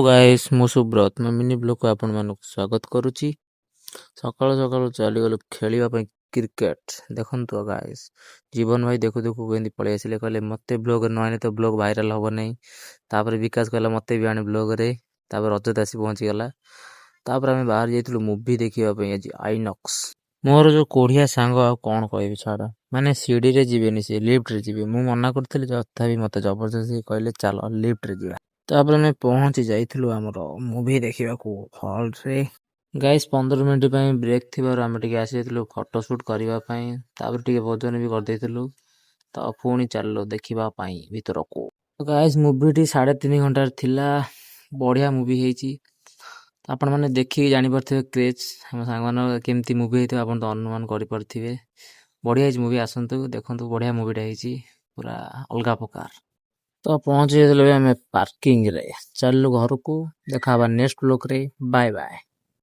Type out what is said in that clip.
Guys ମୁଁ ସୁବ୍ରତ ମୋ mini ବ୍ଲଗକୁ ଆପଣମାନଙ୍କୁ ସ୍ୱାଗତ କରୁଛି। ସକାଳୁ ସକାଳୁ ଚାଲିଗଲୁ ଖେଳିବା ପାଇଁ କ୍ରିକେଟ। ଦେଖନ୍ତୁ ଗାଇସ୍, ଜୀବନ ଭାଇ ଦେଖୁ ଦେଖୁ କେମିତି ପଳେଇ ଆସିଲେ, କହିଲେ ମୋତେ ବ୍ଲଗରେ ନ ଆଣି ତ ବ୍ଲଗ ଭାଇରାଲ ହେବ ନାହିଁ। ତାପରେ ବିକାଶ କହିଲା ମୋତେ ବି ଆଣି ବ୍ଲଗରେ। ତାପରେ ରଜତ ଆସି ପହଞ୍ଚିଗଲା। ତାପରେ ଆମେ ବାହାରି ଯାଇଥିଲୁ ମୁଭି ଦେଖିବା ପାଇଁ ଆଜି ଆଇନକ୍ସ। ମୋର ଯୋଉ କୋଢିଆ ସାଙ୍ଗ ଆଉ କ'ଣ କହିବି ଛାଡ଼, ମାନେ ସିଡ଼ିରେ ଯିବେନି, ସେ ଲିଫ୍ଟରେ ଯିବେ। ମୁଁ ମନା କରିଥିଲି ତଥାପି ମୋତେ ଜବରଦସ୍ତି କହିଲେ ଚାଲ ଲିଫ୍ଟରେ ଯିବା। ତାପରେ ଆମେ ପହଞ୍ଚି ଯାଇଥିଲୁ ଆମର ମୁଭି ଦେଖିବାକୁ ହଲ୍ରେ। ଗାଇସ୍ 15 ମିନିଟ୍ ପାଇଁ ବ୍ରେକ୍ ଥିବାରୁ ଆମେ ଟିକେ ଆସିଯାଇଥିଲୁ ଫଟୋ ସୁଟ୍ କରିବା ପାଇଁ। ତାପରେ ଟିକେ ଭୋଜନ ବି କରିଦେଇଥିଲୁ, ତ ପୁଣି ଚାଲିଲୁ ଦେଖିବା ପାଇଁ ଭିତରକୁ। ଗାଇସ୍ ମୁଭିଟି 3.5 ଘଣ୍ଟାର ଥିଲା। ବଢ଼ିଆ ମୁଭି ହେଇଛି। ଆପଣମାନେ ଦେଖିକି ଜାଣିପାରୁଥିବେ କ୍ରେଜ୍ ଆମ ସାଙ୍ଗମାନଙ୍କ କେମିତି ମୁଭି ହେଇଥିବ, ଆପଣ ତ ଅନୁମାନ କରିପାରୁଥିବେ। ବଢ଼ିଆ ହେଇଛି ମୁଭି, ଆସନ୍ତୁ ଦେଖନ୍ତୁ, ବଢ଼ିଆ ମୁଭିଟା ହେଇଛି, ପୁରା ଅଲଗା ପ୍ରକାର। ତ ପହଞ୍ଚି ଯାଇଥିଲୁ ଆମେ ପାର୍କିଂରେ। ଚାଲିଲୁ ଘରକୁ, ଦେଖା ହେବା ନେକ୍ସଟ ବ୍ଲଗ୍ରେ। Bye bye.